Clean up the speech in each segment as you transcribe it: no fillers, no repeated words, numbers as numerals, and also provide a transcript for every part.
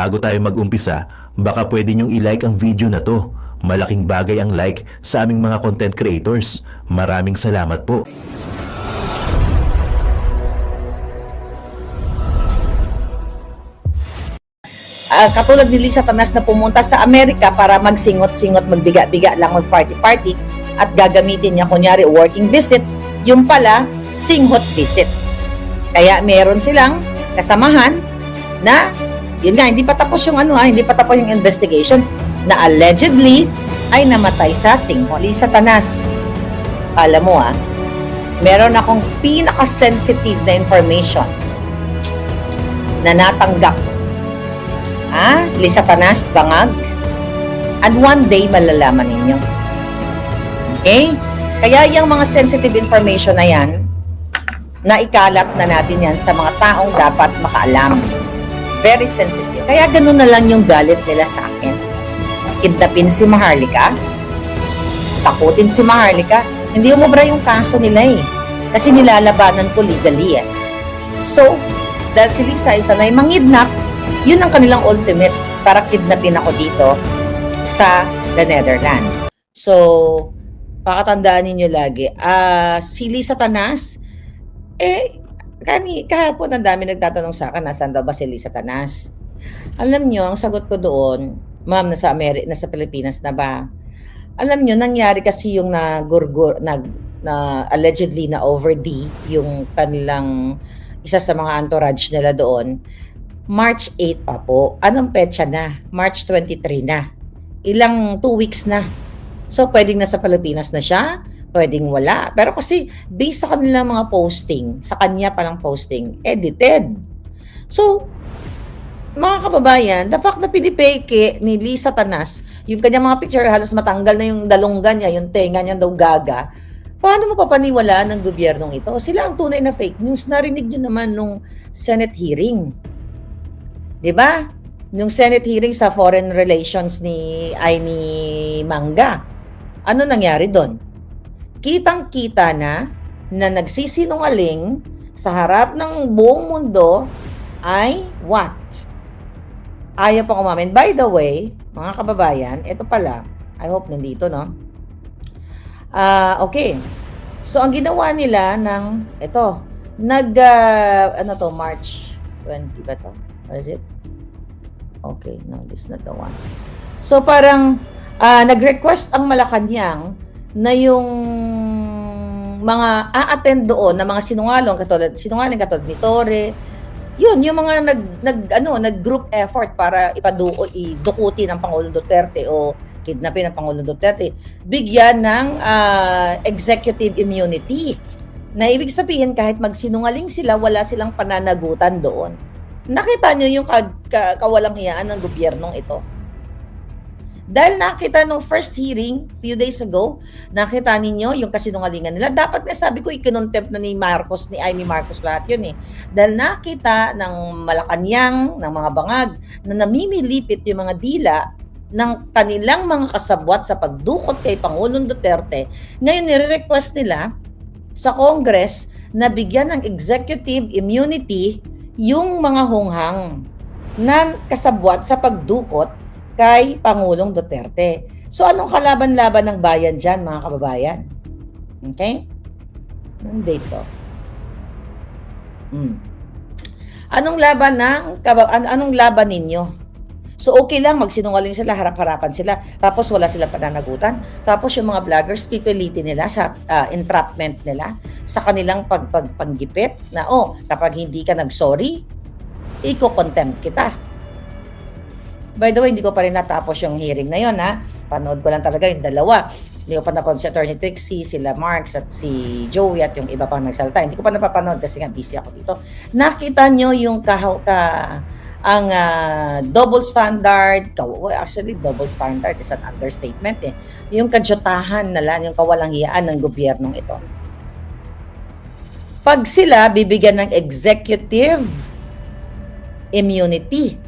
Bago tayo mag-umpisa, baka pwede niyong i-like ang video na to. Malaking bagay ang like sa aming mga content creators. Maraming salamat po. Katulad ni Lisa Tanas na pumunta sa Amerika para magsingot-singot, magbiga-biga lang, mag-party-party at gagamitin niya kunyari working visit, yung pala singhot visit. Kaya meron silang kasamahan na yun nga, hindi pa tapos yung hindi pa tapos yung investigation na allegedly ay namatay sa singhot. Lisa Tanas, alam mo meron akong pinaka-sensitive na information na natanggap. Lisa Tanas, bangag. And one day, malalaman ninyo. Okay? Kaya yung mga sensitive information na yan, naikalat na natin yan sa mga taong dapat makaalam. Very sensitive. Kaya ganun na lang yung galit nila sa akin. Kidnapin si Maharlika. Takutin si Maharlika. Hindi umubra yung kaso nila kasi nilalabanan ko legally So, dahil si Lisa ay sanay mangidnap, yun ang kanilang ultimate para kidnapin ako dito sa the Netherlands. So, pakatandaan ninyo lagi, si Lisa Tanas, kahapon ang dami nagtatanong sa akin, nasaan daw ba si Lisa Tanas? Alam nyo, ang sagot ko doon, ma'am, nasa Pilipinas na ba? Alam nyo, nangyari kasi yung allegedly na over D, yung kanilang isa sa mga entourage nila doon, March 8 pa po. Anong petsa na? March 23 na. Ilang 2 weeks na. So, pwedeng nasa Pilipinas na siya, pwedeng wala. Pero kasi, based sa kanilang mga posting, sa kanya palang posting, edited. So, mga kababayan, the fact na pinipeke ni Lisa Tanas, yung kanyang mga picture, halos matanggal na yung dalonggan niya, yung tenga niya daw gaga, paano mo papaniwalaan ng gobyernong ito? Sila ang tunay na fake news. Narinig nyo naman nung Senate hearing. Diba? Yung Senate hearing sa foreign relations ni Amy Manga. Ano nangyari doon? Kitang-kita na nagsisinungaling sa harap ng buong mundo ay what? Ayaw pa kumamin. By the way, mga kababayan, ito pala, I hope nandito, no? Okay. So, ang ginawa nila March 20 ba to? What is it? Okay, no, this is not the one. So, parang nag-request ang Malacanang na yung mga a-attend doon na mga sinungaling katulad ni Torre. Yun, yung mga nag-group effort para idukutin ng Pangulong Duterte o kidnapin ng Pangulong Duterte, bigyan ng executive immunity. Na ibig sabihin, kahit magsinungaling sila, wala silang pananagutan doon. Nakita nyo yung kawalang hiyaan ng gobyernong ito. Dahil nakita nung first hearing, few days ago, nakita ninyo yung kasinungalingan nila. Dapat nga sabi ko, ikinontempt na ni Amy Marcos lahat yun Dahil nakita ng Malacanang, ng mga bangag, na namimilipit yung mga dila ng kanilang mga kasabwat sa pagdukot kay Pangulong Duterte. Ngayon, nire-request nila sa Congress na bigyan ng executive immunity yung mga hunghang na kasabwat sa pagdukot kay Pangulong Duterte. So, anong kalaban-laban ng bayan dyan, mga kababayan? Okay? Nandito. Anong laban ninyo? So, okay lang, magsinungaling sila, harap-harapan sila, tapos wala silang pananagutan. Tapos yung mga vloggers, pipilitin nila sa entrapment nila sa kanilang panggipit na, kapag hindi ka nag-sorry, iko-contempt kita. By the way, hindi ko pa rin natapos yung hearing na yun, Panood ko lang talaga yung dalawa. Hindi ko pa napanood si Attorney Trixie, sila Marks at si Joey at yung iba pang nagsalta. Hindi ko pa napapanood kasi nga busy ako dito. Nakita nyo yung double standard, actually double standard is an understatement yung kadyutahan na lang, yung kawalang hiyaan ng gobyernong ito. Pag sila bibigyan ng executive immunity,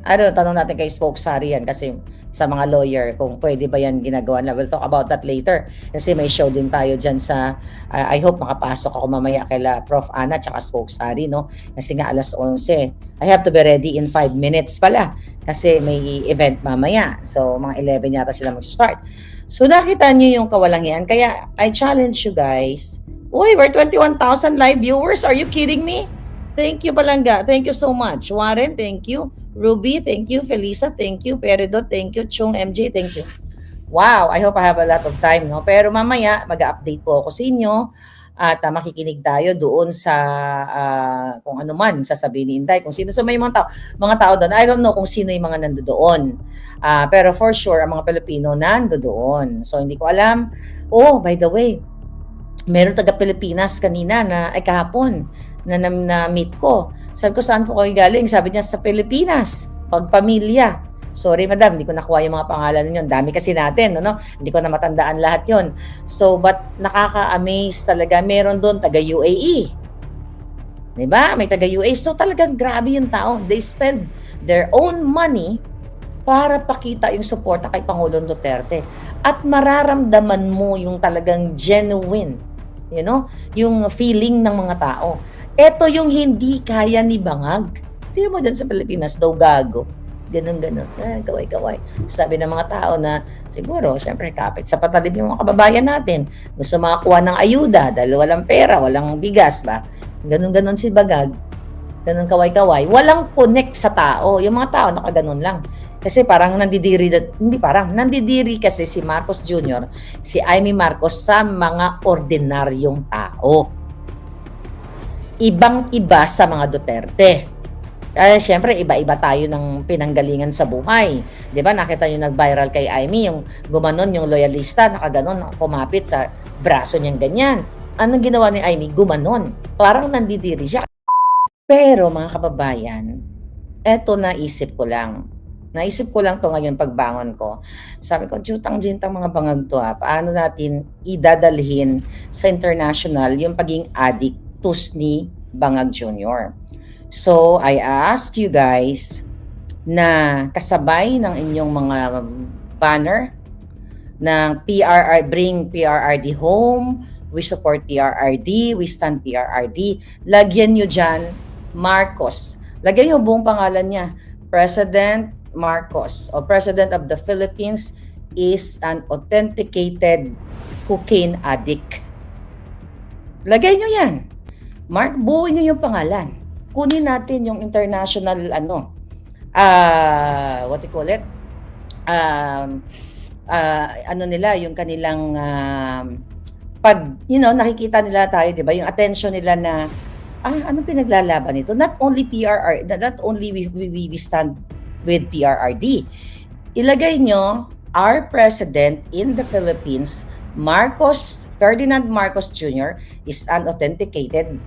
tanong natin kay Spokesary yan kasi sa mga lawyer kung pwede ba yan ginagawa na. We'll talk about that later kasi may show din tayo dyan sa I hope makapasok ako mamaya kaila Prof. Ana tsaka Spokesari, no? Kasi nga alas 11. I have to be ready in 5 minutes pala kasi may event mamaya. So mga 11 yata sila mag-start. So nakita niyo yung kawalangian. Kaya I challenge you guys. Uy, we're 21,000 live viewers. Are you kidding me? Thank you, Palangga. Thank you so much. Warren, thank you. Ruby, thank you. Felisa, thank you. Peridot, thank you. Chung, MJ, thank you. Wow, I hope I have a lot of time, no? Pero mamaya, mag-update po ako sa inyo at makikinig tayo doon sa kung ano man sasabihin ni Inday, kung sino sa may mga tao doon. I don't know kung sino yung mga nandoon. Pero for sure, ang mga Pilipino nandoon. So, hindi ko alam. Oh, by the way, meron taga Pilipinas kanina kahapon na meet ko. Sabi ko, saan po kayo galing? Sabi niya, sa Pilipinas, pagpamilya. Sorry, madam, hindi ko nakuha yung mga pangalan ninyo. Dami kasi natin, no? Hindi ko na matandaan lahat yon. So, but nakaka-amaze talaga. Meron doon taga UAE. Diba? May taga UAE. So, talagang grabe yung tao. They spend their own money para pakita yung suporta kay Pangulong Duterte. At mararamdaman mo yung talagang genuine, you know, yung feeling ng mga tao. Ito yung hindi kaya ni Bangag. Tingnan mo dyan sa Pilipinas, daw gago. Ganun. Kaway-kaway. Sabi ng mga tao na, siguro, syempre, kapit sa patalim yung mga kababayan natin. Gusto makakuha ng ayuda dahil walang pera, walang bigas ba? Ganun si Bangag. Ganun kaway-kaway. Walang connect sa tao. Yung mga tao, nakaganon lang. Kasi parang nandidiri kasi si Marcos Jr., si Amy Marcos sa mga ordinaryong tao. Ibang-iba sa mga Duterte. Siyempre, iba-iba tayo ng pinanggalingan sa buhay. Di ba? Nakita nyo nag-viral kay Amy, yung gumanon, yung loyalista, nakaganon, kumapit sa braso niyang ganyan. Anong ginawa ni Amy? Gumanon. Parang nandidiri siya. Pero mga kababayan, eto naisip ko lang to ngayon pagbangon ko. Sabi ko, jutang-jintang mga bangag to paano natin idadalhin sa international yung pagiging addictus ni Bangag Jr. So, I ask you guys na kasabay ng inyong mga banner ng bring PRRD home, we support PRRD, we stand PRRD, lagyan nyo dyan Marcos. Lagyan nyo buong pangalan niya, President Marcos, o President of the Philippines is an authenticated cocaine addict. Lagay nyo yan. Buuin nyo yung pangalan. Kunin natin yung international, what do you call it? Yung kanilang, nakikita nila tayo, di ba? Yung attention nila na, anong pinaglalaban nito? Not only we stand with PRRD. Ilagay nyo, our president in the Philippines, Ferdinand Marcos Jr. is an authenticated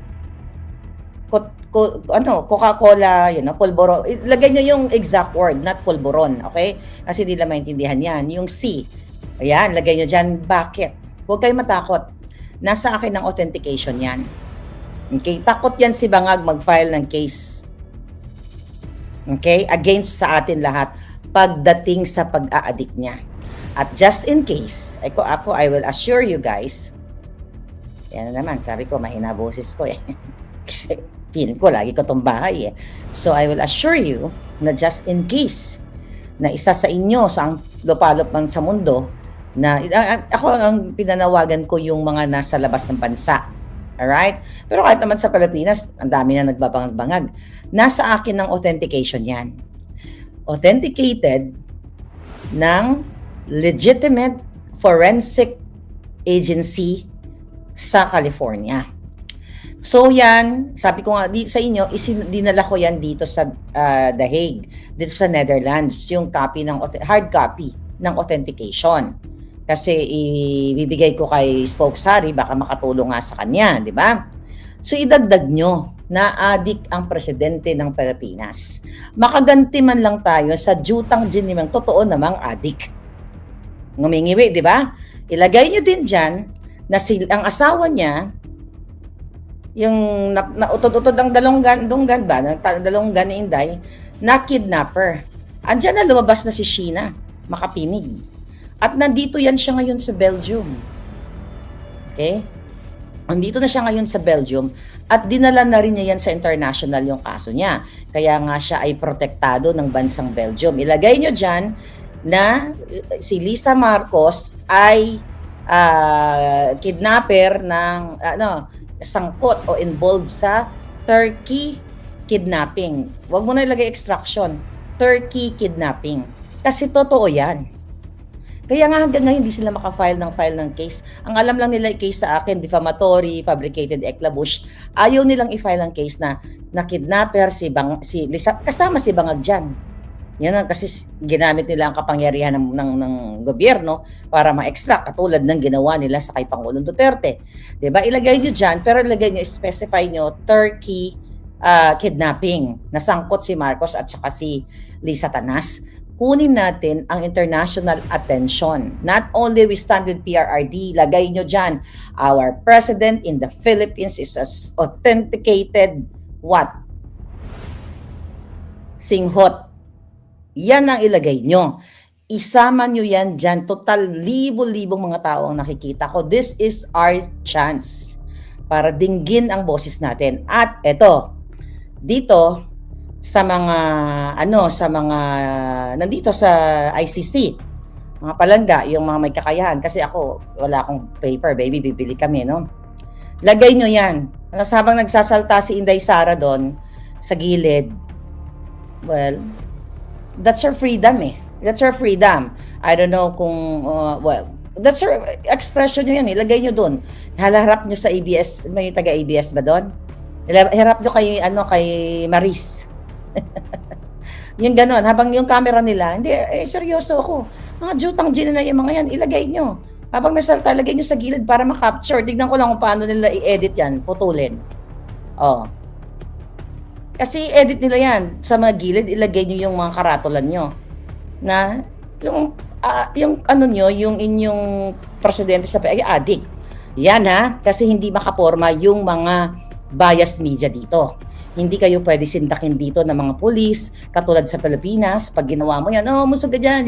Coca-Cola, pulburon. Ilagay nyo yung exact word, not pulburon, okay? Kasi hindi lang maintindihan yan. Yung C, ayan, lagay nyo dyan, bakit? Huwag kayo matakot. Nasa akin ang authentication yan. Okay? Takot yan si Bangag mag-file ng case. Okay? Against sa atin lahat pagdating sa pag-a-addict niya. At just in case, I will assure you guys, yan na naman, sabi ko, mahina boses ko eh. Kasi feeling ko, lagi ko itong bahay eh. So I will assure you na just in case na isa sa inyo sa ang lupalop man sa mundo, na ako ang pinanawagan ko yung mga nasa labas ng bansa. Alright? Pero kahit naman sa Pilipinas, ang dami na nagbabangag-bangag. Nasa akin ng authentication yan. Authenticated ng legitimate forensic agency sa California. So yan, sabi ko nga sa inyo, dinala ko yan dito sa The Hague, dito sa Netherlands, yung hard copy ng authentication. Kasi ibibigay ko kay Spokesari, baka makatulong nga sa kanya, di ba? So idagdag nyo na adik ang presidente ng Pilipinas. Makaganti man lang tayo sa jutang ginimang totoo namang adik. Ngumingiwi, di ba? Ilagay nyo din dyan na ang asawa niya, yung nautod-utod ang dalonggan ba? Dalonggan ni Inday, na kidnapper. Andiyan na lumabas na si Sheena. makapinig. At nandito yan siya ngayon sa Belgium. Okay? Nandito na siya ngayon sa Belgium at dinala na rin niya yan sa international yung kaso niya. Kaya nga siya ay protektado ng bansang Belgium. Ilagay nyo dyan na si Lisa Marcos ay kidnapper ng sangkot o involved sa Turkey kidnapping. Huwag mo na ilagay extraction. Turkey kidnapping. Kasi totoo yan. Kaya nga hanggang ngayon hindi sila makafile ng case. Ang alam lang nila i-case sa akin, defamatory, fabricated eclabush. Ayaw nilang i-file ng case na kidnapper si Lisa, kasama si Bangag dyan. Yan ang kasi ginamit nila ang kapangyarihan ng gobyerno para ma-extract katulad ng ginawa nila sa kay Pangulong Duterte. 'Di ba? Ilagay niyo diyan pero ilagay niyo specify niyo Turkey kidnapping. Nasangkot si Marcos at saka si Lisa Tanas. Kunin natin ang international attention. Not only we stand with PRRD, lagay nyo dyan, our president in the Philippines is as authenticated what? Singhot. Yan ang ilagay nyo. Isama nyo yan dyan. Total libo-libong mga tao ang nakikita ko. This is our chance para dinggin ang boses natin. At eto, dito, sa mga nandito sa ICC, mga palangga, yung mga may kakayahan, kasi ako wala akong paper, baby, bibili kami, no? Lagay nyo yan. Habang nagsasalta si Inday Sara doon sa gilid, well, that's her freedom eh. That's her freedom. I don't know kung that's her expression nyo yan, ilagay nyo doon. Harap nyo sa ABS, may taga-ABS ba doon? Harap nyo kay Maris. Yung ganon, habang yung camera nila, hindi, seryoso ako. Mga jutang gin na yung mga yan, ilagay nyo. Habang nasalta, lagay nyo sa gilid para makapture. Tignan ko lang kung paano nila i-edit yan, putulin. Oh. Kasi edit nila yan. Sa mga gilid, ilagay nyo yung mga karatulan nyo. Na, yung ano nyo, yung inyong presidente sa addict. Yan ha, kasi hindi makaporma yung mga biased media dito. Hindi kayo pwede sindakin dito ng mga pulis, katulad sa Pilipinas, pag ginawa mo yan, musag ka dyan,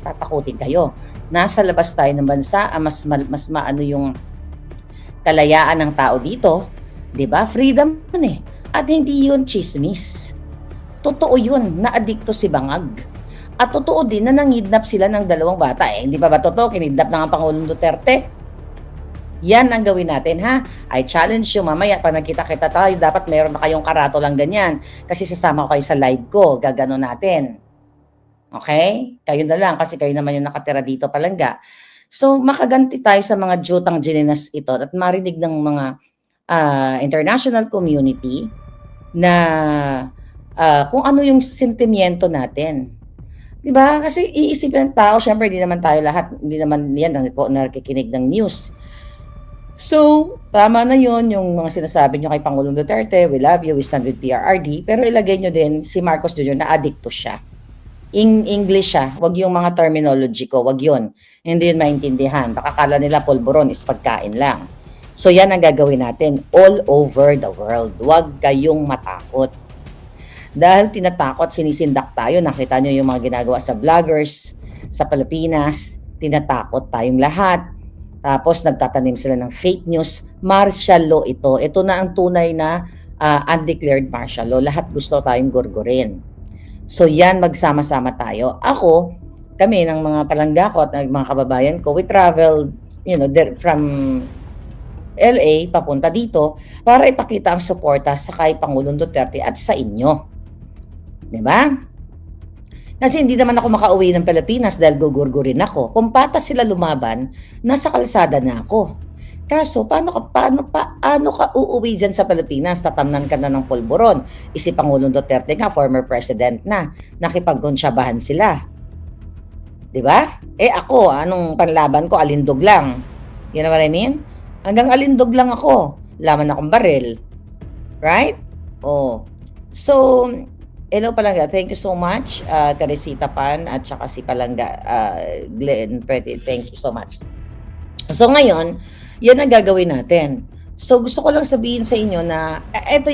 tatakutin kayo. Nasa labas tayo ng bansa, mas maano yung kalayaan ng tao dito, di ba? Freedom yun eh. At hindi yun chismis. Totoo yun, na-adikto si Bangag. At totoo din na nangidnap sila ng 2 bata eh. Hindi ba totoo? Kinidnap na ang Pangulong Duterte. Yan ang gawin natin ha. I challenge you mamaya pag nagkita-kita tayo, dapat meron na kayong karato lang ganyan. Kasi sasama ko kayo sa live ko, gagano natin. Okay? Kayo na lang kasi kayo naman yung nakatira dito palangga. So makaganti tayo sa mga jutang gininas ito at marinig ng mga international community na kung ano yung sentimiento natin. Diba? Kasi iisipin ng tao, syempre hindi naman tayo lahat, hindi naman yan nakikinig ng news. So, tama na yon yung mga sinasabi nyo kay Pangulong Duterte, we love you, we stand with PRRD, pero ilagay nyo din si Marcos Jr. na adikto siya. In English siya, wag yung mga terminology ko, wag yun. Hindi yun maintindihan. Baka kala nila polvoron is pagkain lang. So, yan ang gagawin natin all over the world. Wag kayong matakot. Dahil tinatakot, sinisindak tayo. Nakita nyo yung mga ginagawa sa vloggers sa Pilipinas. Tinatakot tayong lahat. Tapos nagtatanim sila ng fake news. Martial law ito. Ito na ang tunay na undeclared martial law. Lahat gusto tayong gurgurin. So yan, magsama-sama tayo. Kami ng mga palangga ko at mga kababayan ko, we traveled, from LA papunta dito para ipakita ang suporta sa kay Pangulong Duterte at sa inyo. 'Di ba? Kasi hindi naman ako makauwi ng Pilipinas dahil gugurgurin ako. Kung patas sila lumaban, nasa kalsada na ako. Kaso, paano ka uuwi dyan sa Pilipinas? Tatamnan ka na ng polboron. Si Pangulong Duterte nga, former president na. Nakipagkontsyabahan sila. Diba? Ako, anong panlaban ko? Alindog lang. You know what I mean? Hanggang alindog lang ako. Laman akong baril. Right? So, hello Palangga, thank you so much. Teresita Pan at saka si Palangga Glenn Pretty, thank you so much. So ngayon, yan ang gagawin natin. So gusto ko lang sabihin sa inyo na ito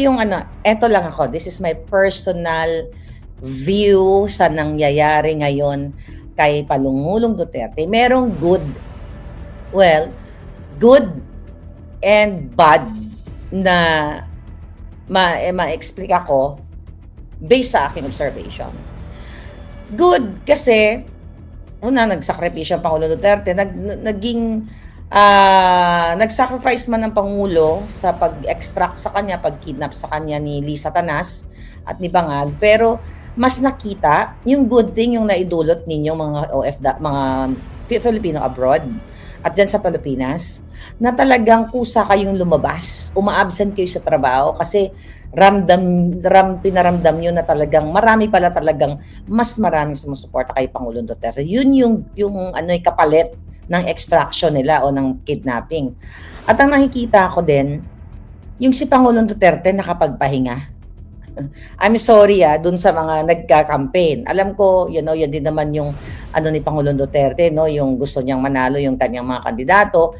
lang ako. This is my personal view sa nangyayari ngayon kay Pangulong Duterte, merong good. Well, good and bad na ma-explain ako based sa aking observation. Good kasi una, nagsakripisyo ang Pangulong Duterte, nag-sacrifice man ng Pangulo sa pag-extract sa kanya, pag-kidnap sa kanya ni Lisa Tanas at ni Bangag, pero mas nakita yung good thing yung naidulot ninyong mga mga Filipino abroad at dyan sa Pilipinas, na talagang kusa kayong lumabas, uma-absent kayo sa trabaho kasi pinaramdam nyo na talagang marami pala talagang mas maraming sumusuporta kay Pangulong Duterte. Yun yung kapalit ng extraction nila o ng kidnapping. At ang nakikita ko din, yung si Pangulong Duterte nakapagpahinga. I'm sorry dun sa mga nagka-campaign. Alam ko, yan din naman yung ni Pangulong Duterte, yung gusto niyang manalo yung kanyang mga kandidato.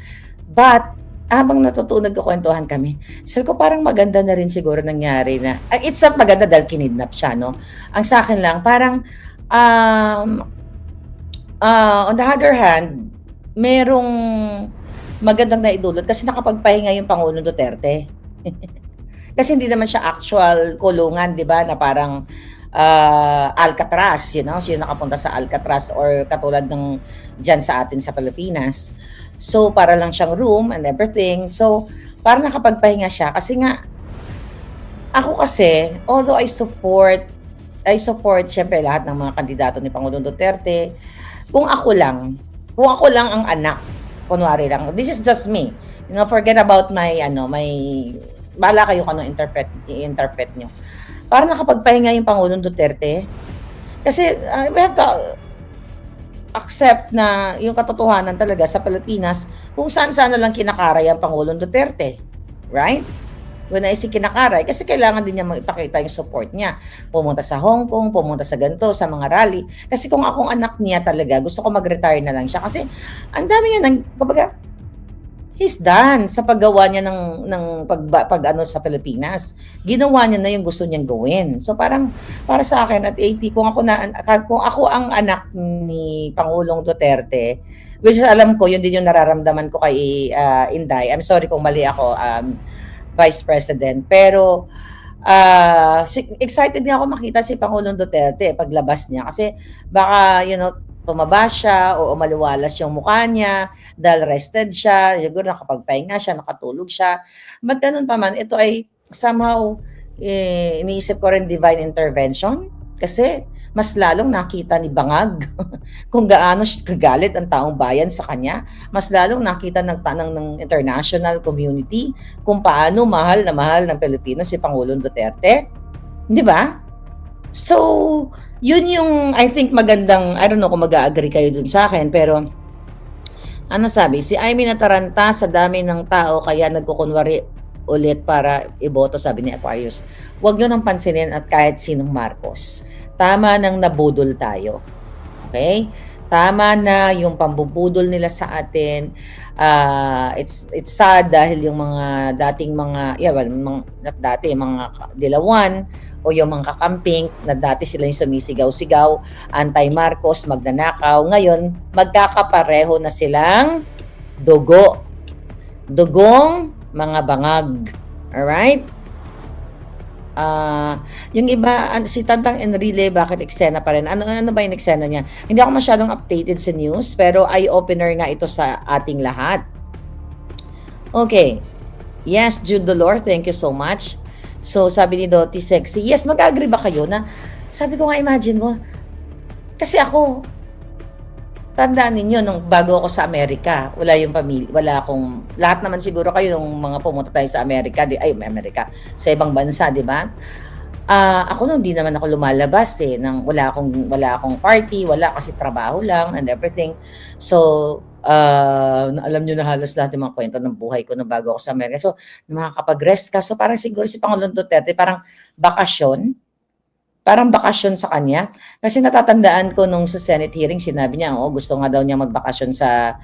But habang nagkukwentuhan kami, sabi ko parang maganda na rin siguro nangyari na, it's not maganda dahil kinidnap siya, no? Ang sa akin lang, parang, on the other hand, merong magandang naidulot kasi nakapagpahinga yung Pangulong Duterte. Kasi hindi naman siya actual kulungan, di ba, na parang Alcatraz, siya nakapunta sa Alcatraz or katulad ng dyan sa atin sa Pilipinas. So, para lang siyang room and everything. So, parang nakapagpahinga siya. Kasi nga, ako kasi, although I support syempre lahat ng mga kandidato ni Pangulong Duterte, kung ako lang ang anak, kunwari lang, this is just me. Forget about my, bahala kayo kung anong i-interpret nyo. Parang nakapagpahinga yung Pangulong Duterte. Kasi, we have to accept na yung katotohanan talaga sa Pilipinas kung saan-saan na lang kinakaray ang Pangulong Duterte. Right? When I say kinakaray, kasi kailangan din niya magpakita yung support niya. Pumunta sa Hong Kong, pumunta sa ganito, sa mga rally. Kasi kung akong anak niya talaga, gusto ko mag-retire na lang siya. Kasi ang dami niya he's done sa paggawa niya ng sa Pilipinas. Ginawa niya na yung gusto niyang gawin. So parang para sa akin at 80, kung ako ang anak ni Pangulong Duterte, which is alam ko yun din yung nararamdaman ko kay Inday. I'm sorry kung mali ako, Vice President, pero excited nga ako makita si Pangulong Duterte paglabas niya kasi baka tumaba siya o maliwalas yung mukha niya dahil rested siya, siguro nakapagpahinga siya, nakatulog siya. But ganun pa man, ito ay somehow iniisip ko rin divine intervention kasi mas lalong nakita ni Bangag kung gaano kagalit ang taong bayan sa kanya. Mas lalong nakita ng international community kung paano mahal ng Pilipinas si Pangulong Duterte. Di ba? So, yun yung, I think magandang, I don't know kung mag-agree kayo dun sa akin, pero, sabi, si Amy nataranta sa dami ng tao, kaya nagkukunwari ulit para iboto, sabi ni Aquarius. Huwag nyo nang pansinin at kahit sinong Marcos. Tama nang nabudol tayo. Okay? Tama na yung pambubudol nila sa atin. It's sad dahil yung mga dating mga, mga dilawan, o yung mga kakamping na dati sila yung sumisigaw-sigaw, anti-Marcos, magnanakaw. Ngayon, magkakapareho na silang dugo. Dugong mga bangag. Alright? Yung iba, si Tantang Enrile, bakit eksena pa rin? Ano ba yung eksena niya? Hindi ako masyadong updated sa news, pero eye-opener nga ito sa ating lahat. Okay. Yes, Jude Dolor, thank you so much. So, sabi ni Dottie Sexy, yes, mag-agree ba kayo na, sabi ko nga, imagine mo, kasi ako, tandaan ninyo, nung bago ako sa Amerika, wala yung pamilya, wala akong, lahat naman siguro kayo nung mga pumunta tayo sa Amerika, sa ibang bansa, di ba? Ako nung di naman ako lumalabas nang wala akong party, wala kasi trabaho lang and everything. So, alam nyo na halos lahat yung mga kwento ng buhay ko na bago ako sa Amerika. So, makakapag-rest ka. So, parang siguro si Pangulong Duterte, parang bakasyon sa kanya. Kasi natatandaan ko nung sa Senate hearing, sinabi niya, gusto nga daw niya magbakasyon sa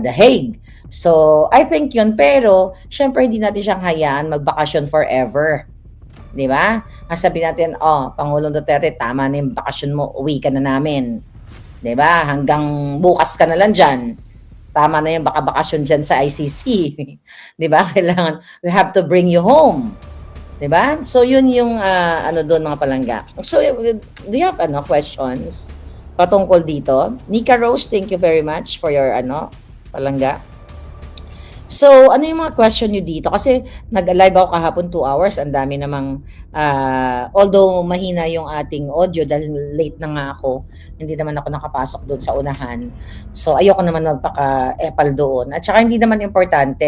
The Hague. So, I think yun. Pero, syempre, hindi natin siyang hayaan magbakasyon forever. Di ba? Sabi natin, Pangulong Duterte, tama na yung bakasyon mo, uwi ka na namin. 'Di ba? Hanggang bukas ka na lang diyan. Tama na 'yan, baka bakasyon diyan sa ICC. 'Di ba? Kailangan we have to bring you home. 'Di ba? So yun yung ano doon mga palangga. So do you have questions patungkol dito? Nika Rose, thank you very much for your palangga. So, ano yung mga question nyo dito? Kasi nag-live ako kahapon 2 hours. Ang dami namang, although mahina yung ating audio dahil late na nga ako, hindi naman ako nakapasok doon sa unahan. So, ayoko naman magpaka-epal doon. At saka hindi naman importante.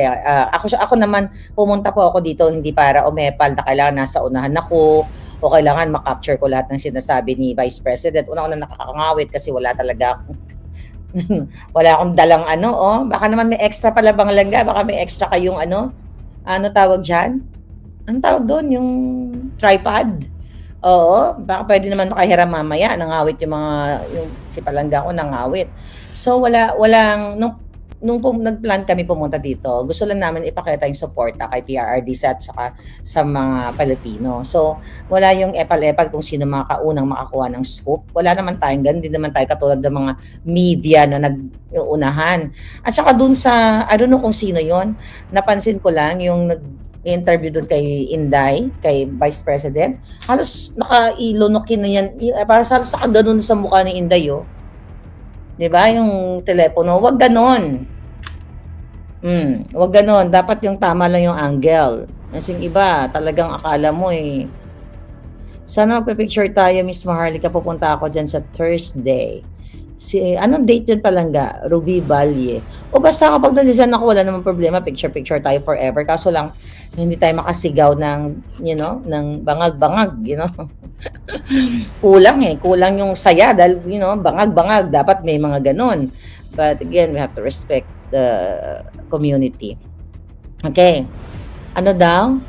Ako naman, pumunta po ako dito hindi para umepal na kailangan nasa unahan ako o kailangan makapture ko lahat ng sinasabi ni Vice President. Una-una nakakangawit kasi wala talaga akong wala akong dalang baka naman may extra pala langga, baka may extra kayong ano tawag diyan? Anong tawag doon, yung tripod? Oo, baka pwede naman makahiram mamaya, nangawit yung si palangga ko nangawit. So walang nung nagplan kami pumunta dito, gusto lang namin ipakita yung suporta kay PRRD at saka sa mga Pilipino. So, wala yung epal-epal kung sino makaunang makakuha ng scoop. Wala naman tayong ganun, hindi naman tayo katulad ng mga media na nag-uunahan. At saka dun sa, I don't know kung sino yon, napansin ko lang yung nag-interview dun kay Inday, kay Vice President, halos nakailunokin na yan, parang halos nakaganon sa mukha ni Inday, oh. 'Di ba? Yung telepono, wag ganon. Wag ganon. Dapat yung tama lang yung angle. Kasi iba, talagang akala mo sana magpa-picture tayo, Miss Maharlika. Pupunta ako dyan sa Thursday. Anong date yun palangga? Ruby Valle. O basta kapag nandiyan ako, wala namang problema. Picture tayo forever. Kaso lang, hindi tayo makasigaw ng, ng bangag-bangag, kulang yung saya dahil bangag-bangag, dapat may mga ganon. But again, we have to respect the community. Okay, ano daw?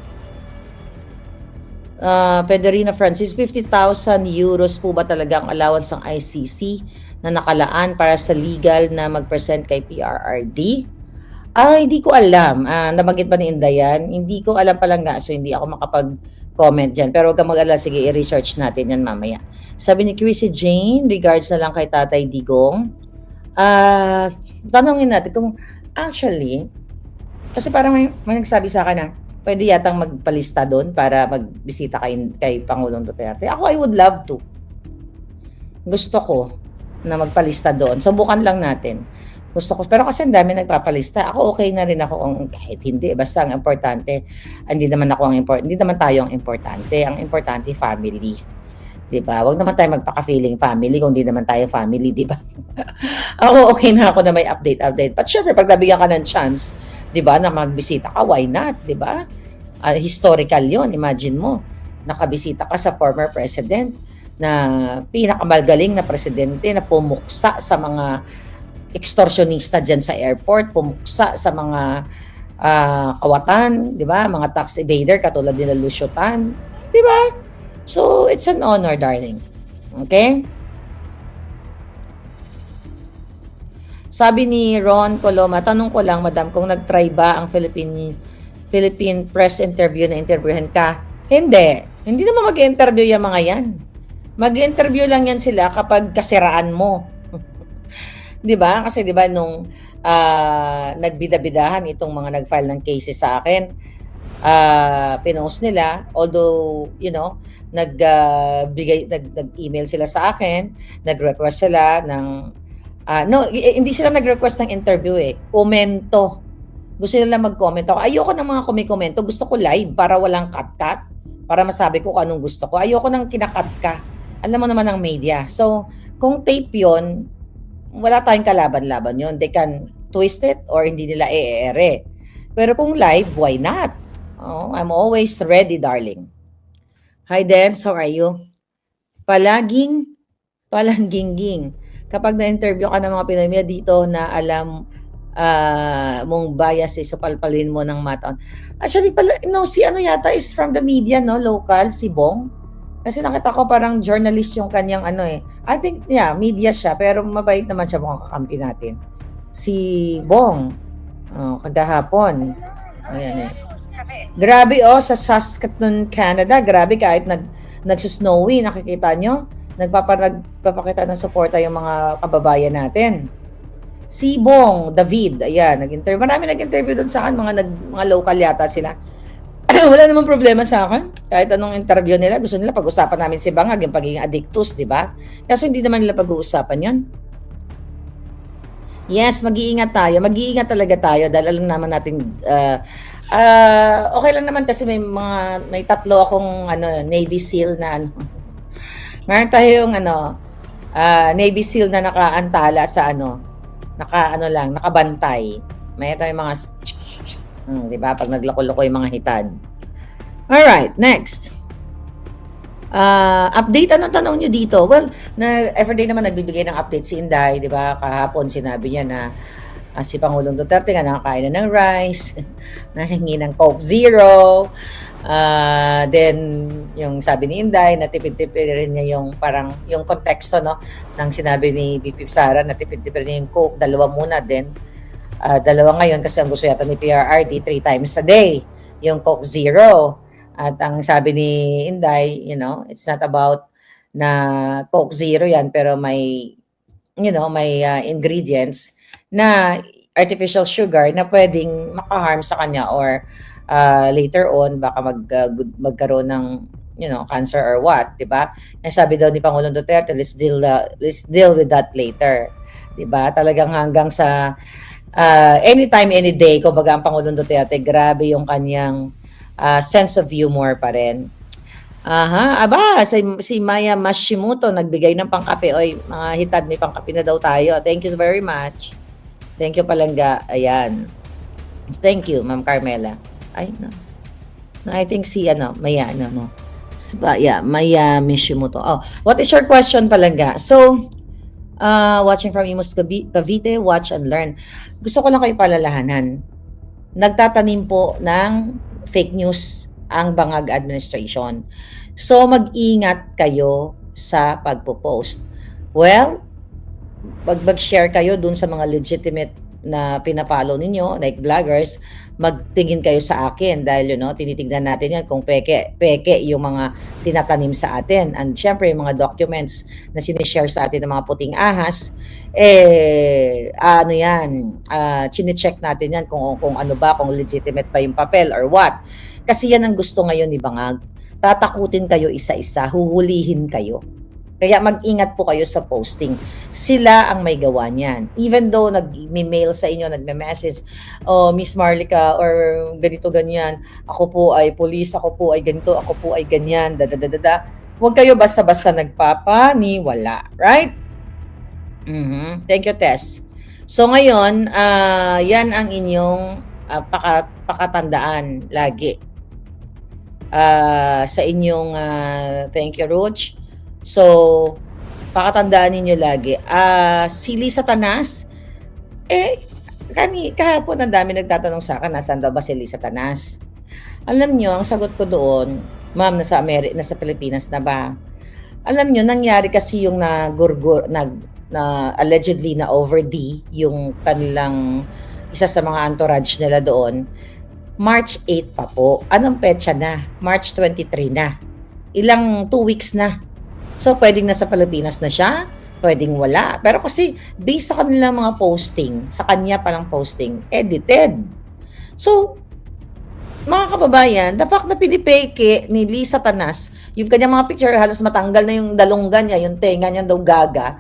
Federina Francis, 50,000 euros po ba talaga ang allowance ng ICC na nakalaan para sa legal na mag-present kay PRRD? Hindi ko alam. Nabanggit ba ni Inday yan? Hindi ko alam palangga, so hindi ako makapag-comment dyan. Pero huwag kang mag-alala, sige, i-research natin yan mamaya. Sabi ni Chrissy Jane, regards na lang kay Tatay Digong. Tanongin natin kung actually, kasi parang may nagsabi sa akin na pwede yatang magpalista doon para magbisita kay Pangulong Duterte. Ako, I would love to. Gusto ko na magpalista doon. Subukan lang natin. Gusto ko, pero kasi ang dami nagpapalista. Ako okay na rin ako kahit hindi. Basta ang importante, hindi naman tayo ang importante. Ang importante, family. 'Di ba? Wag naman tayo magpaka-feeling family kung hindi naman tayo family, 'di ba? Ako okay na ako na may update. But syempre, pag nabigyan ka ng chance, 'di ba, na magbisita ka, why not, 'di ba? Historical 'yon. Imagine mo, nakabisita ka sa former president na pinakamagaling na presidente na pumuksa sa mga extortionista dyan sa airport, pumuksa sa mga kawatan, 'di ba? Mga tax evader katulad nila Lucio Tan, 'di ba? So, it's an honor, darling. Okay? Sabi ni Ron Coloma, tanong ko lang, madam, kung nag-try ba ang Philippine press interview na interviewin ka? Hindi. Hindi naman mag-interview yung mga yan. Mag-interview lang yan sila kapag kasiraan mo. 'Di ba? Kasi 'di ba nung nagbida-bidahan itong mga nag-file ng cases sa akin, pinost nila, although nag-email sila sa akin, nag-request sila ng hindi sila nag-request ng interview komento. Gusto nila mag-comment ako. Ayoko ng mga kumikomento, gusto ko live para walang cut-cut, para masabi ko kung anong gusto ko. Ayoko ng kinakat ka. Alam mo naman ang media. So, kung tape 'yon, wala tayong kalaban-laban 'yon. They can twist it or hindi nila i-ere. Pero kung live, why not? I'm always ready, darling. Hi, Dens. How are you? Palangging. Kapag na-interview ka ng mga Pinoy media dito na alam mong bias, so palpalin mo ng mataon. Actually, si yata is from the media, local, si Bong. Kasi nakita ko parang journalist yung kanyang I think, media siya, pero mabait naman siya mukhang kakampi natin. Si Bong, kagahapon. Ayan Grabe sa Saskatoon, Canada. Grabe kahit nagsusnowy, nakikita nyo? nagpapakita ng suporta yung mga kababayan natin. Si Bong David, ayan, nag-interview. Marami nag-interview doon sa akin, mga local yata sila. Wala namang problema sa akin. Kahit anong interview nila, gusto nila pag-usapan namin si Bangag, yung pagiging addictus, di ba? Kaso hindi naman nila pag-uusapan yon. Yes, mag-iingat tayo. Mag-iingat talaga tayo dahil alam naman natin, okay lang naman kasi may tatlo akong Navy SEAL na meron tayong Navy SEAL na nakaantala sa nakabantay. May tayong mga di ba? Pag nagloko-loko yung mga hitad. Alright, next. Update, anong tanong nyo dito? Well, everyday naman nagbibigay ng update si Inday, di ba? Kahapon sinabi niya na si Pangulong Duterte nga nakakain na ng rice, nahingi ng Coke Zero, then yung sabi ni Inday na tipid-tipid rin niya yung parang yung konteksto ng sinabi ni BP Sara na tipid-tipid niya yung Coke, dalawa muna din. Dalawa ngayon kasi ang gusto yata ni PRRD 3 times a day yung Coke Zero. At ang sabi ni Inday, it's not about na Coke Zero yan pero may ingredients na artificial sugar na pwedeng makaharm sa kanya or later on baka magkaroon ng cancer or what, 'di ba? Sabi daw ni Pangulong Duterte, let's deal with that later. 'Di ba? Talagang hanggang sa anytime, any day, kumbaga ang Pangulong Duterte, grabe yung kanyang sense of humor pa rin. Si Maya Mashimoto nagbigay ng pangkape. Oy, mga hitad, may pangkape na daw tayo. Thank you very much. Thank you, Palangga. Ayan. Thank you, Ma'am Carmela. Ay, no. I think Maya, Maya Mashimoto. Oh, what is your question, Palangga? So, watching from Imus Cavite, watch and learn. Gusto ko lang kayo palalahanan. Nagtatanim po ng fake news ang Bangag administration. So, mag-ingat kayo sa pagpo-post. Well, mag-share kayo dun sa mga legitimate na pinapollow ninyo, like vloggers, magtingin kayo sa akin dahil tinitignan natin yan kung peke yung mga tinatanim sa atin. And syempre, yung mga documents na sinishare sa atin ng mga puting ahas, chine-check natin yan kung ano ba, kung legitimate pa yung papel or what. Kasi yan ang gusto ngayon ni Bangag. Tatakutin kayo isa-isa, huhulihin kayo. Kaya mag-ingat po kayo sa posting. Sila ang may gawa niyan. Even though nag-mail sa inyo, nagme-message, Miss Marlica, or ganito, ganyan, ako po ay police, ako po ay ganito, ako po ay ganyan, Huwag kayo basta-basta nagpapaniwala. Right? Thank you, Tess. So ngayon, yan ang inyong pakatandaan lagi. Sa inyong, thank you, Roach. So, pakatandaan ninyo lagi. Si Lisa Tanas, kahapon ang dami nagtatanong sa akin, nasaan daw ba si Lisa Tanas? Alam nyo, ang sagot ko doon, ma'am, nasa Pilipinas na ba? Alam nyo, nangyari kasi yung na allegedly na over D, yung kanilang isa sa mga entourage nila doon, March 8 pa po. Anong petsa na? March 23 na. Ilang 2 weeks na. So, pwedeng nasa Pilipinas na siya, pwedeng wala. Pero kasi, based sa kanilang mga posting, sa kanya palang posting, edited. So, mga kababayan, the fact na pinipeke ni Lisa Tanas, yung kanyang mga picture, halos matanggal na yung dalunggan niya, yung tenga niya daw gaga,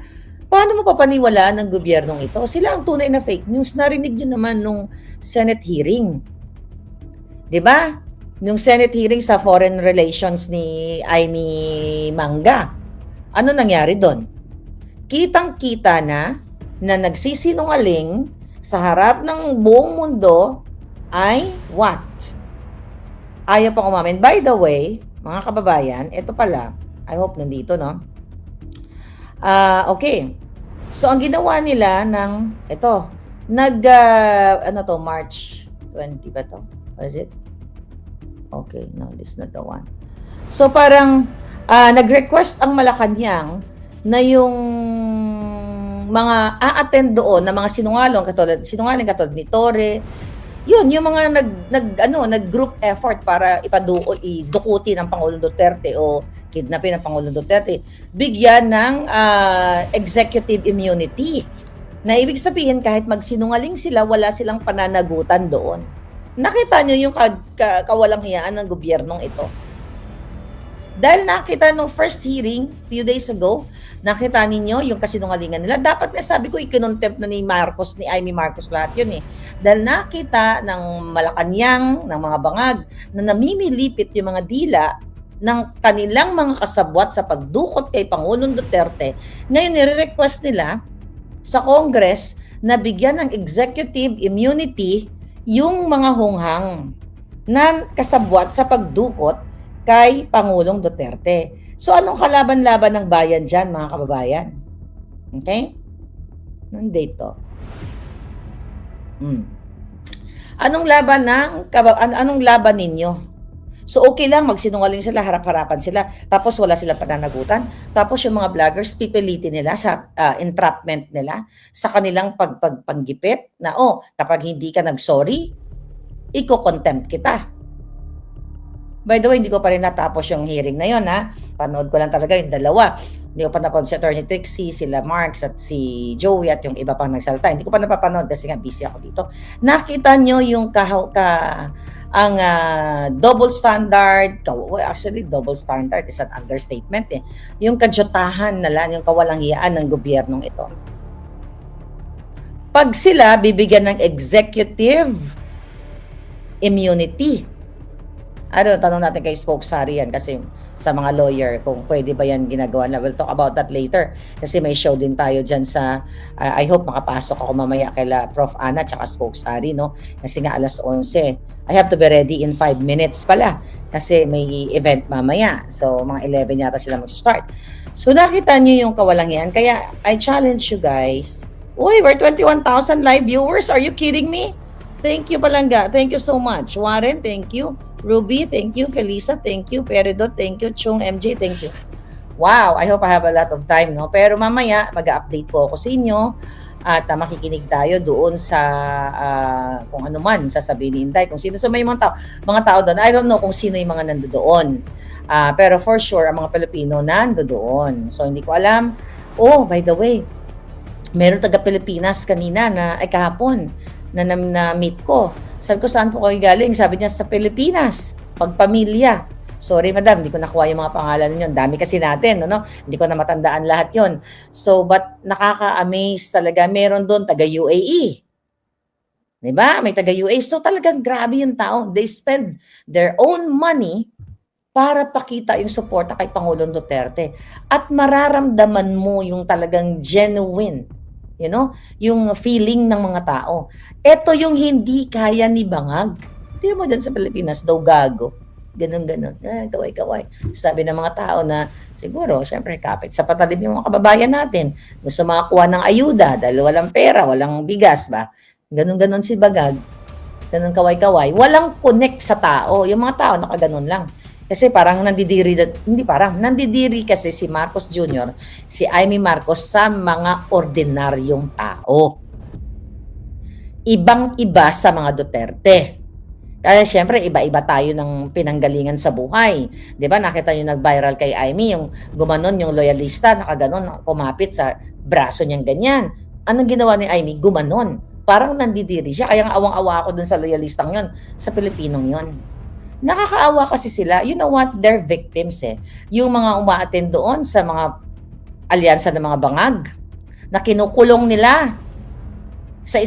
paano mo papaniwalaan ng gobyernong ito? Sila ang tunay na fake news. Narinig nyo naman nung Senate hearing. 'Di ba? Nung Senate hearing sa Foreign Relations ni Amy Manga. Ano nangyari doon? Kitang-kita na nagsisinungaling sa harap ng buong mundo ay what? Ayaw pa kumamin. By the way, mga kababayan, ito pala. I hope nandito, no? Okay. So, ang ginawa nila March 20 ba to? What is it? Okay, no, this is not the one. So, parang, nag-request ang Malacanang na yung mga a-attend doon na mga sinungaling katulad ni Torre, yun, yung mga nag-group effort para idukutin ang Pangulong Duterte o kidnapin ng Pangulong Duterte, bigyan ng executive immunity. Na ibig sabihin, kahit magsinungaling sila, wala silang pananagutan doon. Nakita nyo yung kawalang hiyaan ng gobyernong ito. Dahil nakita nung first hearing, few days ago, nakita ninyo yung kasinungalingan nila. Dapat nga sabi ko, ikinontempt na ni Amy Marcos lahat yun eh. Dahil nakita ng Malacanang, ng mga bangag, na namimilipit yung mga dila ng kanilang mga kasabwat sa pagdukot kay Pangulong Duterte. Ngayon, nire-request nila sa Congress na bigyan ng executive immunity yung mga hunghang na kasabwat sa pagdukot kay Pangulong Duterte. So, anong kalaban-laban ng bayan dyan, mga kababayan? Okay? Nandito. Anong laban ninyo? So, okay lang, magsinungaling sila, harap-harapan sila, tapos wala silang pananagutan. Tapos yung mga vloggers, pipilitin nila sa entrapment nila, sa kanilang panggipit, na kapag hindi ka nag-sorry, iko-contempt kita. By the way, hindi ko pa rin natapos yung hearing na yun, ha? Panood ko lang talaga yung dalawa. Hindi ko pa napanood si Attorney Trixie, sila Marks at si Joey at yung iba pang nagsalta. Hindi ko pa napapanood kasi nga busy ako dito. Nakita nyo yung double standard, actually double standard is an understatement eh. Yung kadyutahan na lang, yung kawalanghiyaan ng gobyernong ito. Pag sila bibigyan ng executive immunity, tanong natin kay Spokesari yan kasi sa mga lawyer kung pwede ba yan ginagawa na. We'll talk about that later kasi may show din tayo dyan sa I hope makapasok ako mamaya kaila Prof. Ana tsaka Spokesari, no? Kasi nga alas 11. I have to be ready in 5 minutes pala kasi may event mamaya. So mga 11 yata sila mag-start. So nakita nyo yung kawalangian. Kaya I challenge you guys. Uy, we're 21,000 live viewers. Are you kidding me? Thank you, Palangga. Thank you so much. Warren, thank you. Ruby, thank you. Felisa, thank you. Peridot, thank you. Chung, MJ, thank you. Wow, I hope I have a lot of time, no? Pero mamaya, mag-update po ako sa inyo at makikinig tayo doon sa kung ano man sasabihin ni Inday, kung sino. So may mga tao doon. I don't know kung sino yung mga nandoon. Pero for sure, ang mga Pilipino nandoon. So hindi ko alam. Oh, by the way, meron taga-Pilipinas kanina kahapon na meet ko. Sabi ko, saan po kayo galing? Sabi niya, sa Pilipinas. Pagpamilya. Sorry, madam, hindi ko nakuha yung mga pangalan ninyo. Dami kasi natin, no? Hindi ko na matandaan lahat yon. So, but nakaka-amaze talaga. Meron doon taga-UAE. Diba? May taga-UAE. So, talagang grabe yung tao. They spend their own money para pakita yung suporta kay Pangulong Duterte. At mararamdaman mo yung talagang genuine, yung feeling ng mga tao. Ito yung hindi kaya ni Bangag. Tingnan mo dyan sa Pilipinas, daw gago. Ganon. Kaway-kaway. Sabi ng mga tao na, siguro, syempre, kapit sa patalim yung mga kababayan natin. Gusto makakuha ng ayuda dahil walang pera, walang bigas ba? Ganon si Bangag. Ganon kaway-kaway. Walang connect sa tao. Yung mga tao, nakaganon lang. Kasi parang nandidiri kasi si Marcos Jr., si Amy Marcos sa mga ordinaryong tao. Ibang-iba sa mga Duterte. Kaya syempre, iba-iba tayo ng pinanggalingan sa buhay. Di ba? Nakita nyo nag-viral kay Amy, yung gumanon, yung loyalista, nakaganon, kumapit sa braso niyang ganyan. Anong ginawa ni Amy? Gumanon. Parang nandidiri siya. Kaya awang-awa ako dun sa loyalistang yon, sa Pilipinong yon. Nakakaawa kasi sila. You know what? They're victims eh. Yung mga umaattend doon sa mga alyansa ng mga bangag na kinukulong nila sa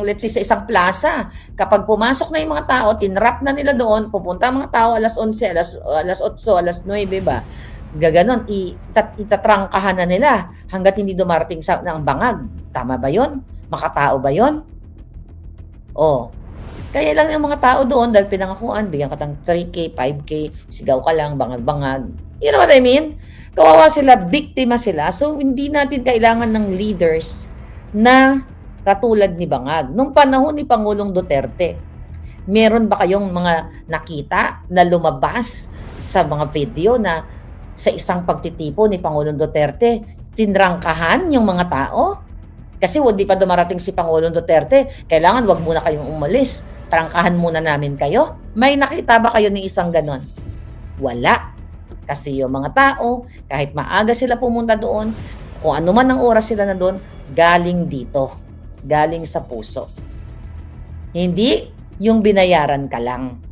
let's say, sa isang plaza. Kapag pumasok na yung mga tao, tinrap na nila doon, pupunta ang mga tao alas 11, alas 8, alas 9, ba? Gaganon, itatrangkahan na nila hanggat hindi dumarating ng bangag. Tama ba yon? Makatao ba yon? Kaya lang yung mga tao doon, dahil pinangakuan, bigyan ka ng 3K, 5K, sigaw ka lang, bangag-bangag. You know what I mean? Kawawa sila, biktima sila. So, hindi natin kailangan ng leaders na katulad ni Bangag. Nung panahon ni Pangulong Duterte, meron ba kayong mga nakita na lumabas sa mga video na sa isang pagtitipo ni Pangulong Duterte, tinrangkahan yung mga tao? Kasi hindi pa dumarating si Pangulong Duterte, kailangan wag muna kayong umalis. Trangkahan muna namin kayo. May nakita ba kayo ng isang ganon? Wala. Kasi yung mga tao, kahit maaga sila pumunta doon, kung ano man ang oras sila na doon, galing dito. Galing sa puso. Hindi yung binayaran ka lang.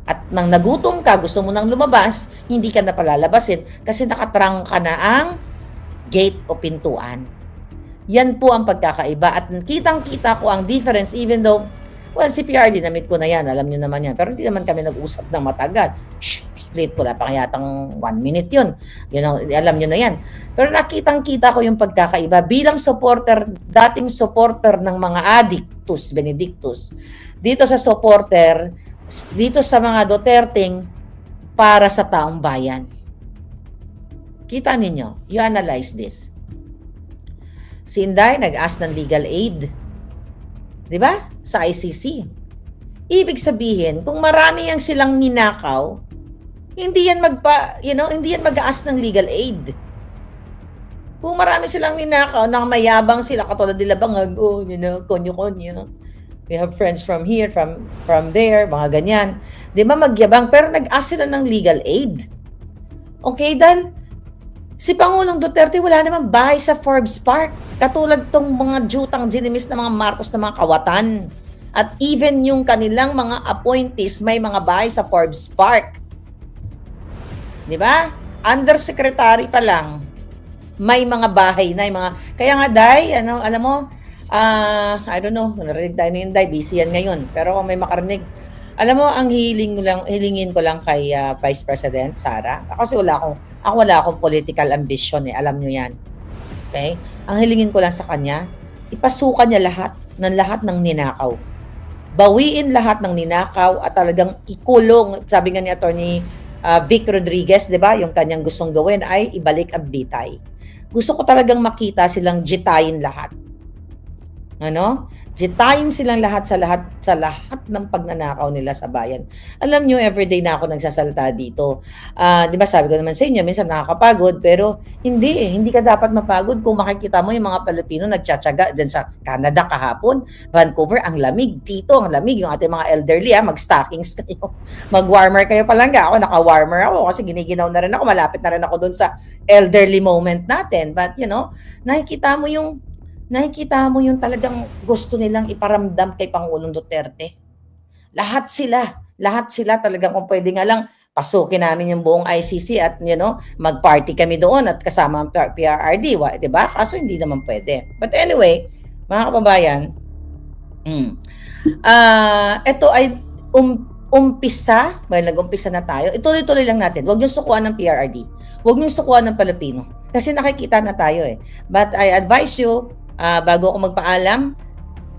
At nang nagutom ka, gusto mo nang lumabas, hindi ka na palalabasin kasi nakatrang ka na ang gate o pintuan. Yan po ang pagkakaiba. At kitang-kita ko ang difference even though, well, si PRD, na-meet ko na yan, alam nyo naman yan. Pero hindi naman kami nag-usap ng matagal. Split ko, wala pa yatang 1 minute yun. You know, alam nyo na yan. Pero nakitang-kita ko yung pagkakaiba. Bilang supporter, dating supporter ng mga Addictus, Benedictus, dito sa supporter, dito sa mga Duterteng, para sa taong bayan. Kita ninyo, you analyze this. Si Inday nag-ask ng legal aid. 'Di ba? Sa ICC. Ibig sabihin, kung marami yang silang ninakaw, hindi yan hindi yan mag-ask ng legal aid. Kung marami silang ninakaw, nang mayabang sila katulad nila Bangag, konyo-konyo. We have friends from here, from there, mga ganyan. 'Di ba magyabang pero nag-ask sila ng legal aid. Okay, dahil si Pangulong Duterte wala namang bahay sa Forbes Park. Katulad tong mga jutang ginimis na mga Marcos na mga kawatan. At even yung kanilang mga appointees may mga bahay sa Forbes Park. Di ba? Undersecretary pa lang, may mga bahay na, yung mga... Kaya nga, Day, alam mo, I don't know, narinig tayo na yun, Day, busy yan ngayon. Pero kung may makarinig, alam mo, ang hilingin ko lang kay Vice President Sara. Kasi wala akong political ambition eh. Alam nyo yan. Okay? Ang hilingin ko lang sa kanya, ipasukan niya lahat ng ninakaw. Bawiin lahat ng ninakaw at talagang ikulong. Sabi nga ni Attorney Vic Rodriguez, di ba? Yung kanyang gustong gawin ay ibalik ang bitay. Gusto ko talagang makita silang jitayin lahat. Ano? Jitayin silang lahat sa lahat ng pagnanakaw nila sa bayan. Alam nyo, everyday na ako nagsasalita dito. Di ba sabi ko naman sa inyo, minsan nakakapagod, pero hindi ka dapat mapagod kung makikita mo yung mga Pilipino nagtsatsaga dyan sa Canada kahapon, Vancouver, ang lamig. Dito, ang lamig. Yung ating mga elderly, mag-stockings kayo. Mag-warmer kayo palangga. Ako, naka-warmer ako kasi giniginaw na rin ako. Malapit na rin ako dun sa elderly moment natin. But, nakikita mo yung talagang gusto nilang iparamdam kay Pangulong Duterte. Lahat sila talagang kung pwede nga lang pasukin namin yung buong ICC at mag-party kami doon at kasama ang PRRD, 'di ba? Kaso hindi naman pwede. But anyway, mga kababayan, ito ay umpisa, nag-umpisa na tayo. Ituloy-tuloy lang natin. Huwag niyo sukuan ng PRRD. Huwag niyo sukuan ng Pilipino. Kasi nakikita na tayo eh. But I advise you, bago ako magpaalam,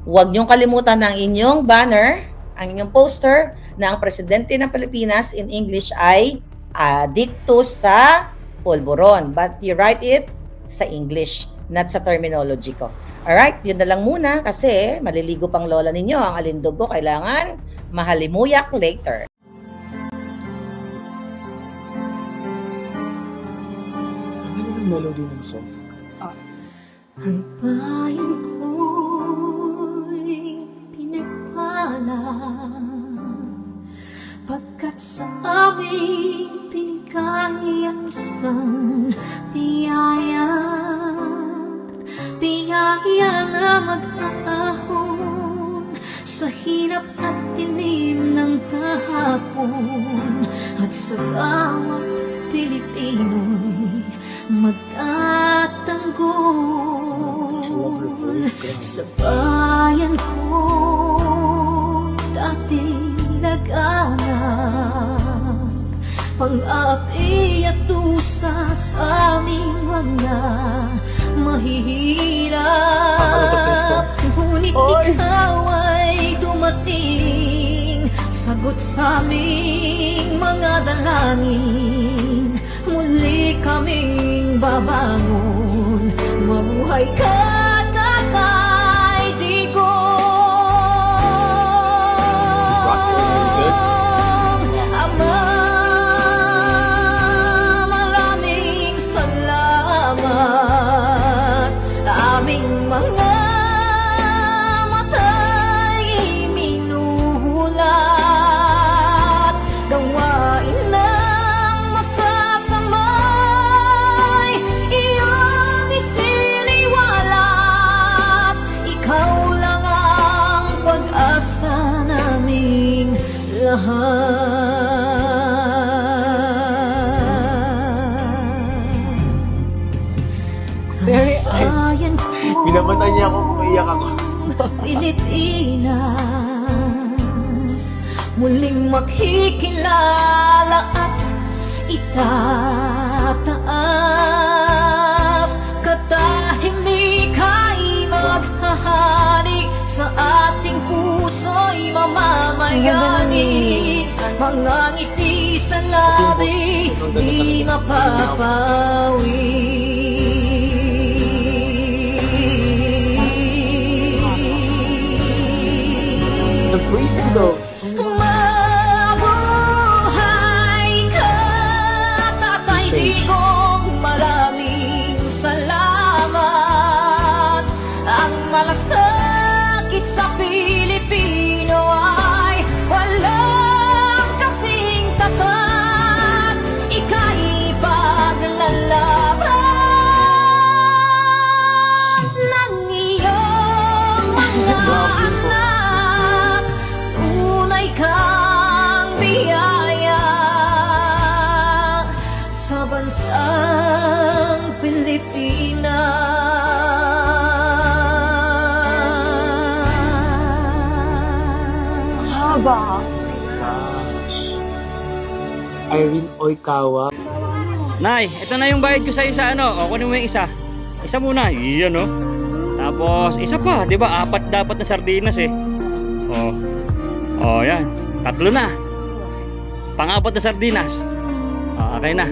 huwag niyong kalimutan ng inyong banner, ang inyong poster na ang Presidente ng Pilipinas in English ay Addictus sa Polvoron. But you write it sa English, not sa terminology ko. Alright, yun na lang muna kasi maliligo pang lola ninyo. Ang alindog ko kailangan mahalimuyak later. Ang ganda ng melody ng song. Ang bayan ko'y pinagpala pagkat sa aming pinigkang iyang isang biyaya na mag-aahon sa hirap at dilim ng kahapon at sa bawat Pilipino'y magtatanggol sa bayan ko dating laganap, pang-api at dusa sa aming mga mahihirap. Ngunit ikaw ay dumating, sagot sa aming mga dalangin. Muli kaming babangon, mabuhay ka na kay Digong. Ama, maraming salamat. Aming mga mata'y minuhulat, gawain ng masasalamat Very Bayan ko, Pinamatan niya ako kung maiyak ako. Pilipinas, muling makikilala at itataas. Katahimik ay maghahari sa ating puso'y mamamayani. Mga ngiti sa labi, di mapapawi. Nag-breathing daw. Mabuhay ka, Tatay Digong, maraming salamat. Ang malasakit sa Pilipino ay walang kasing tapat. Ika'y paglalaban ng iyong mga anak. Tunay kang biyaya sa bansang Pilipinas. haba. Gosh. Irene Oikawa. Nay, ito na yung bayad ko sa isa, ano? O, kunin mo yung isa. Isa muna, iyan, no? Tapos, isa pa, di ba? 4 dapat na sardinas, eh. Yan. 3 na. Pang-4 na sardinas. Okay na.